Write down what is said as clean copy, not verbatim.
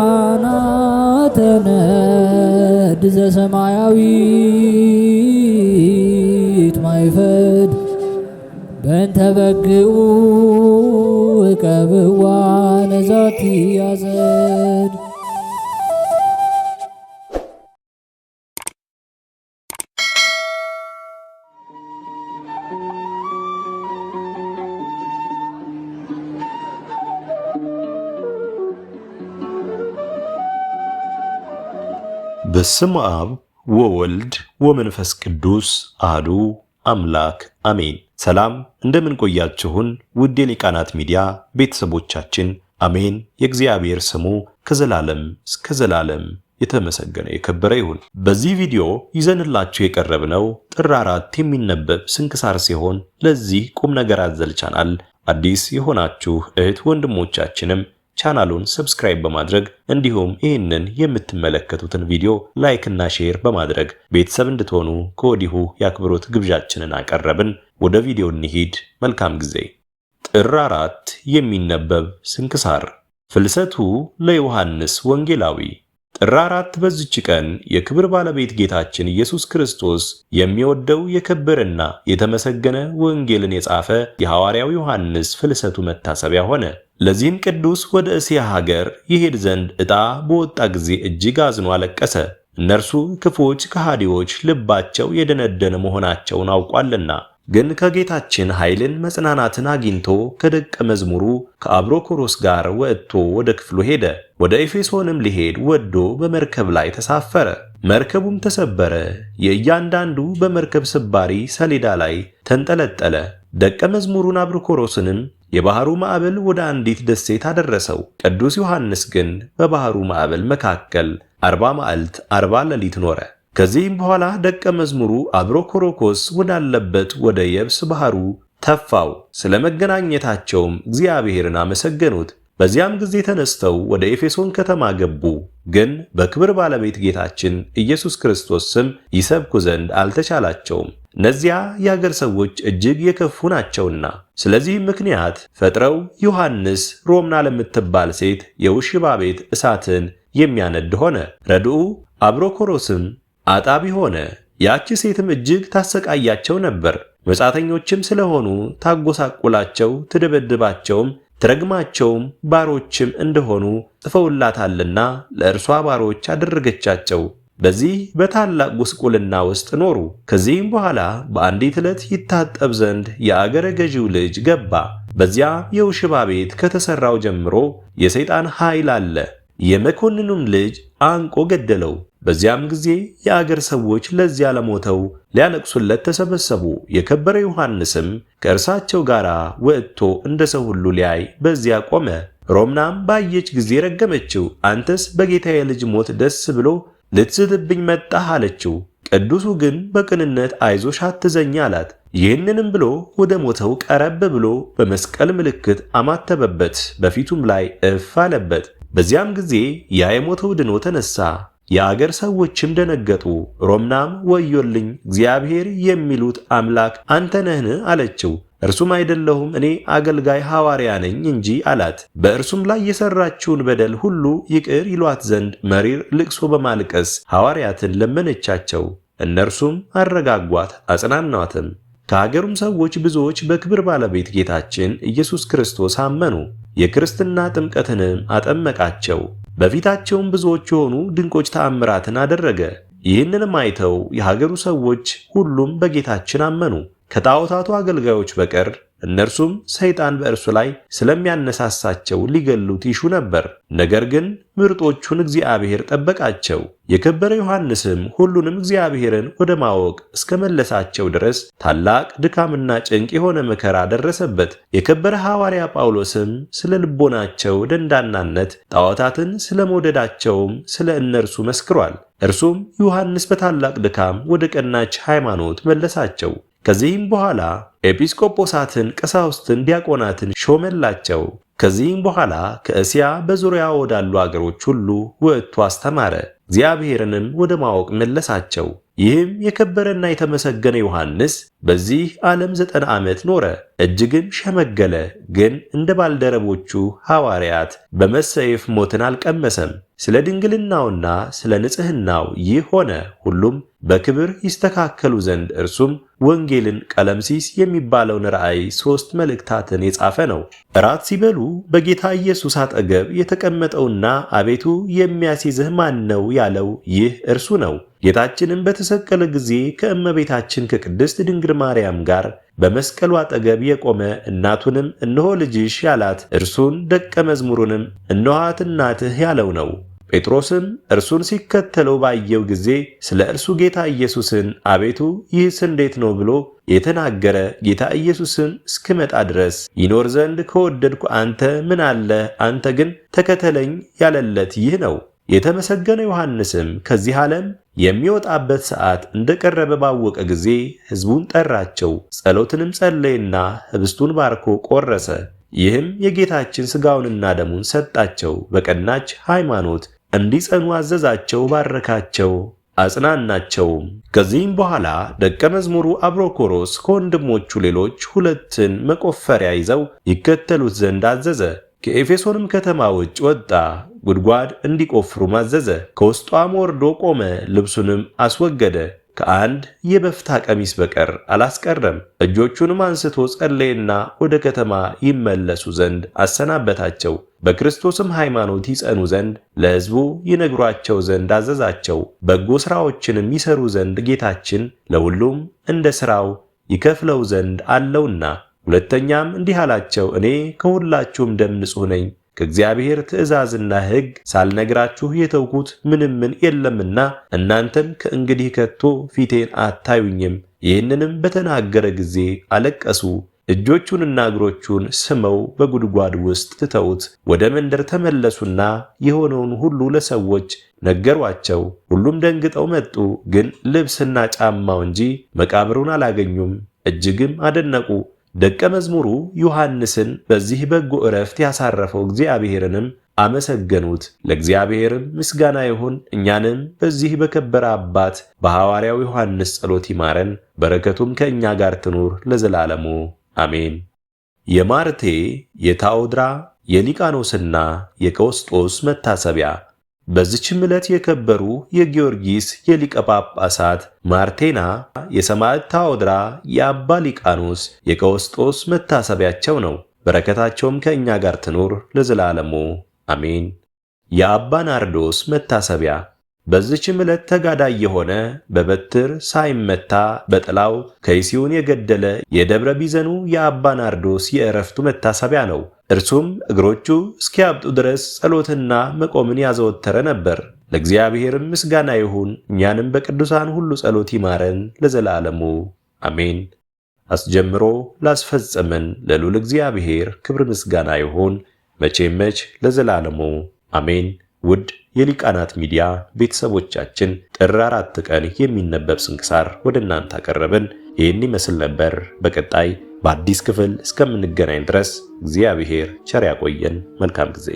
ሊቃናተ ነድ ዘሰማያዊት ማይፈድ በእንተ በግዑ እቀብዋ ነዛቲ ያዘድ። በስመ አብ ወወልድ ወመንፈስ ቅዱስ አሐዱ አምላክ አሜን። ሰላም እንደምን ቆያችሁን? ውድ የሊቃናት ሚዲያ ቤተሰቦቻችን፣ አሜን። የእግዚአብሔር ስሙ ከዘላለም እስከ ዘላለም የተመሰገነ የከበረ ይሁን። በዚህ ቪዲዮ ይዘንላችሁ የቀረብነው ጥር 4 የሚነበብ ስንክሳር ሲሆን ለዚህ ቁም ነገር አዘል ቻናል አዲስ የሆናችሁ እህት ወንድሞቻችንም ቻናሉን ሰብስክራይብ በማድረግ እንዲሁም ይህንን የምትመለከቱትን ቪዲዮ ላይክ እና ሼር በማድረግ ቤተሰብ እንድትሆኑ ከወዲሁ የአክብሮት ግብዣችንን አቀረብን። ወደ ቪዲዮ እንሂድ። መልካም ጊዜ። ጥር 4 የሚነበብ ስንክሳር። ፍልሰቱ ለዮሐንስ ወንጌላዊ። ጥር 4 በዚች ቀን የክብር ባለቤት ጌታችን ኢየሱስ ክርስቶስ የሚወደው የከበረና የተመሰገነ ወንጌልን የጻፈ የሐዋርያው ዮሐንስ ፍልሰቱ መታሰቢያ ሆነ። ለዚህም ቅዱስ ወደ እስያ ሀገር ይሄድ ዘንድ ዕጣ በወጣ ጊዜ እጅግ አዝኖ አለቀሰ። እነርሱ ክፉዎች ከሃዲዎች ልባቸው የደነደነ መሆናቸውን አውቋልና። ግን ከጌታችን ኃይልን መጽናናትን አግኝቶ ከደቀ መዝሙሩ ከአብሮኮሮስ ጋር ወጥቶ ወደ ክፍሉ ሄደ። ወደ ኤፌሶንም ሊሄድ ወዶ በመርከብ ላይ ተሳፈረ። መርከቡም ተሰበረ። የእያንዳንዱ በመርከብ ስባሪ ሰሌዳ ላይ ተንጠለጠለ። ደቀ መዝሙሩን አብሮኮሮስንም የባህሩ ማዕበል ወደ አንዲት ደሴት አደረሰው። ቅዱስ ዮሐንስ ግን በባህሩ ማዕበል መካከል 40 መዓልት 40 ሌሊት ኖረ። ከዚህም በኋላ ደቀ መዝሙሩ አብሮኮሮኮስ ወዳለበት ወደ የብስ ባህሩ ተፋው። ስለ መገናኘታቸውም እግዚአብሔርን አመሰገኑት። በዚያም ጊዜ ተነስተው ወደ ኤፌሶን ከተማ ገቡ። ግን በክብር ባለቤት ጌታችን ኢየሱስ ክርስቶስ ስም ይሰብኩ ዘንድ አልተቻላቸውም፣ እነዚያ የአገር ሰዎች እጅግ የከፉ ናቸውና። ስለዚህም ምክንያት ፈጥረው ዮሐንስ ሮምና ለምትባል ሴት የውሽባ ቤት እሳትን የሚያነድ ሆነ። ረድኡ አብሮኮሮስም አጣቢ ሆነ። ያቺ ሴትም እጅግ ታሰቃያቸው ነበር። መጻተኞችም ስለሆኑ ታጎሳቁላቸው፣ ትደበድባቸውም ትረግማቸውም ባሮችም እንደሆኑ ጽፈውላታልና ለእርሷ ባሮች አደረገቻቸው። በዚህ በታላቅ ጉስቁልና ውስጥ ኖሩ። ከዚህም በኋላ በአንዲት ዕለት ይታጠብ ዘንድ የአገረ ገዢው ልጅ ገባ። በዚያ የውሽባ ቤት ከተሰራው ጀምሮ የሰይጣን ኃይል አለ። የመኮንኑም ልጅ አንቆ ገደለው። በዚያም ጊዜ የአገር ሰዎች ለዚያ ለሞተው ሊያለቅሱለት ተሰበሰቡ። የከበረ ዮሐንስም ከእርሳቸው ጋር ወጥቶ እንደ ሰው ሁሉ ሊያይ በዚያ ቆመ። ሮምናም ባየች ጊዜ ረገመችው። አንተስ በጌታዬ ልጅ ሞት ደስ ብሎ ልትስትብኝ መጣህ አለችው። ቅዱሱ ግን በቅንነት አይዞሽ አትዘኝ አላት። ይህንንም ብሎ ወደ ሞተው ቀረብ ብሎ በመስቀል ምልክት አማተበበት፣ በፊቱም ላይ እፍ አለበት። በዚያም ጊዜ ያ የሞተው ድኖ ተነሳ። የአገር ሰዎችም ደነገጡ። ሮምናም ወዮልኝ፣ እግዚአብሔር የሚሉት አምላክ አንተ ነህን አለችው። እርሱም አይደለሁም፣ እኔ አገልጋይ ሐዋርያ ነኝ እንጂ አላት። በእርሱም ላይ የሰራችውን በደል ሁሉ ይቅር ይሏት ዘንድ መሪር ልቅሶ በማልቀስ ሐዋርያትን ለመነቻቸው። እነርሱም አረጋጓት፣ አጽናኗትም። ከአገሩም ሰዎች ብዙዎች በክብር ባለቤት ጌታችን ኢየሱስ ክርስቶስ አመኑ። የክርስትና ጥምቀትንም አጠመቃቸው። በፊታቸውም ብዙዎች የሆኑ ድንቆች ተአምራትን አደረገ። ይህንንም አይተው የሀገሩ ሰዎች ሁሉም በጌታችን አመኑ፣ ከጣዖታቱ አገልጋዮች በቀር። እነርሱም ሰይጣን በእርሱ ላይ ስለሚያነሳሳቸው ሊገሉት ይሹ ነበር። ነገር ግን ምርጦቹን እግዚአብሔር ጠበቃቸው። የከበረ ዮሐንስም ሁሉንም እግዚአብሔርን ወደ ማወቅ እስከመለሳቸው ድረስ ታላቅ ድካምና ጭንቅ የሆነ መከራ ደረሰበት። የከበረ ሐዋርያ ጳውሎስም ስለ ልቦናቸው ደንዳናነት ጣዖታትን ስለ መውደዳቸውም ስለ እነርሱ መስክሯል። እርሱም ዮሐንስ በታላቅ ድካም ወደ ቀናች ሃይማኖት መለሳቸው። ከዚህም በኋላ ኤጲስቆጶሳትን፣ ቀሳውስትን፣ ዲያቆናትን ሾመላቸው። ከዚህም በኋላ ከእስያ በዙሪያ ወዳሉ አገሮች ሁሉ ወጥቶ አስተማረ። እግዚአብሔርንም ወደ ማወቅ መለሳቸው። ይህም የከበረና የተመሰገነ ዮሐንስ በዚህ ዓለም 90 ዓመት ኖረ፣ እጅግም ሸመገለ። ግን እንደ ባልደረቦቹ ሐዋርያት በመሰየፍ ሞትን አልቀመሰም። ስለ ድንግልናውና ስለ ንጽሕናው ይህ ሆነ። ሁሉም በክብር ይስተካከሉ ዘንድ እርሱም ወንጌልን፣ ቀለምሲስ የሚባለውን ራእይ፣ 3 መልእክታትን የጻፈ ነው። እራት ሲበሉ በጌታ ኢየሱስ አጠገብ የተቀመጠውና አቤቱ የሚያስይዝህ ማን ነው ያለው ይህ እርሱ ነው። ጌታችንም በተሰቀለ ጊዜ ከእመቤታችን ከቅድስት ድንግል ማርያም ጋር በመስቀሉ አጠገብ የቆመ እናቱንም እነሆ ልጅሽ ያላት እርሱን፣ ደቀ መዝሙሩንም እነኋት እናትህ ያለው ነው። ጴጥሮስም እርሱን ሲከተለው ባየው ጊዜ ስለ እርሱ ጌታ ኢየሱስን አቤቱ ይህስ እንዴት ነው ብሎ የተናገረ፣ ጌታ ኢየሱስን እስክመጣ ድረስ ይኖር ዘንድ ከወደድኩ አንተ ምን አለ? አንተ ግን ተከተለኝ ያለለት ይህ ነው። የተመሰገነ ዮሐንስም ከዚህ ዓለም የሚወጣበት ሰዓት እንደቀረበ ባወቀ ጊዜ ሕዝቡን ጠራቸው። ጸሎትንም ጸለየና ኅብስቱን ባርኮ ቆረሰ። ይህም የጌታችን ሥጋውንና ደሙን ሰጣቸው። በቀናች ሃይማኖት እንዲጸኑ አዘዛቸው፣ ባረካቸው፣ አጽናናቸውም። ከዚህም በኋላ ደቀ መዝሙሩ አብሮኮሮስ ከወንድሞቹ ሌሎች 2 መቆፈሪያ ይዘው ይከተሉት ዘንድ አዘዘ። ከኤፌሶንም ከተማ ውጭ ወጣ፣ ጉድጓድ እንዲቆፍሩም አዘዘ። ከውስጧም ወርዶ ቆመ፣ ልብሱንም አስወገደ፣ ከአንድ የበፍታ ቀሚስ በቀር አላስቀረም። እጆቹንም አንስቶ ጸለየና ወደ ከተማ ይመለሱ ዘንድ አሰናበታቸው። በክርስቶስም ሃይማኖት ይጸኑ ዘንድ ለሕዝቡ ይነግሯቸው ዘንድ አዘዛቸው። በጎ ሥራዎችንም ይሰሩ ዘንድ ጌታችን ለሁሉም እንደ ሥራው ይከፍለው ዘንድ አለውና። ሁለተኛም እንዲህ አላቸው፣ እኔ ከሁላችሁም ደም ንጹሕ ነኝ። ከእግዚአብሔር ትእዛዝና ሕግ ሳልነግራችሁ የተውኩት ምንም የለምና እናንተም ከእንግዲህ ከቶ ፊቴን አታዩኝም። ይህንንም በተናገረ ጊዜ አለቀሱ። እጆቹንና እግሮቹን ስመው በጉድጓድ ውስጥ ትተውት ወደ መንደር ተመለሱና የሆነውን ሁሉ ለሰዎች ነገሯቸው። ሁሉም ደንግጠው መጡ፣ ግን ልብስና ጫማው እንጂ መቃብሩን አላገኙም። እጅግም አደነቁ። ደቀ መዝሙሩ ዮሐንስን በዚህ በጎ ዕረፍት ያሳረፈው እግዚአብሔርንም አመሰገኑት። ለእግዚአብሔርም ምስጋና ይሁን። እኛንም በዚህ በከበረ አባት በሐዋርያው ዮሐንስ ጸሎት ይማረን፣ በረከቱም ከእኛ ጋር ትኑር ለዘላለሙ አሜን። የማርቴ የታኦድራ የሊቃኖስና የቀውስጦስ መታሰቢያ። በዚችም ዕለት የከበሩ የጊዮርጊስ የሊቀ ጳጳሳት ማርቴና፣ የሰማዕት ታኦድራ፣ የአባ ሊቃኖስ፣ የቀውስጦስ መታሰቢያቸው ነው። በረከታቸውም ከእኛ ጋር ትኑር ለዘላለሙ አሜን። የአባ ናርዶስ መታሰቢያ። በዚችም ዕለት ተጋዳይ የሆነ በበትር ሳይመታ በጥላው ከይሲውን የገደለ የደብረ ቢዘኑ የአባ ናርዶስ የዕረፍቱ መታሰቢያ ነው። እርሱም እግሮቹ እስኪያብጡ ድረስ ጸሎትና መቆምን ያዘወተረ ነበር። ለእግዚአብሔርም ምስጋና ይሁን፣ እኛንም በቅዱሳን ሁሉ ጸሎት ይማረን ለዘላለሙ አሜን። አስጀምሮ ላስፈጸመን ለልዑል እግዚአብሔር ክብር ምስጋና ይሁን መቼ ለዘላለሙ አሜን። ውድ የሊቃናት ሚዲያ ቤተሰቦቻችን ጥር 4 ቀን የሚነበብ ስንክሳር ወደ እናንተ አቀረብን። ይህን ይመስል ነበር። በቀጣይ በአዲስ ክፍል እስከምንገናኝ ድረስ እግዚአብሔር ቸር ያቆየን። መልካም ጊዜ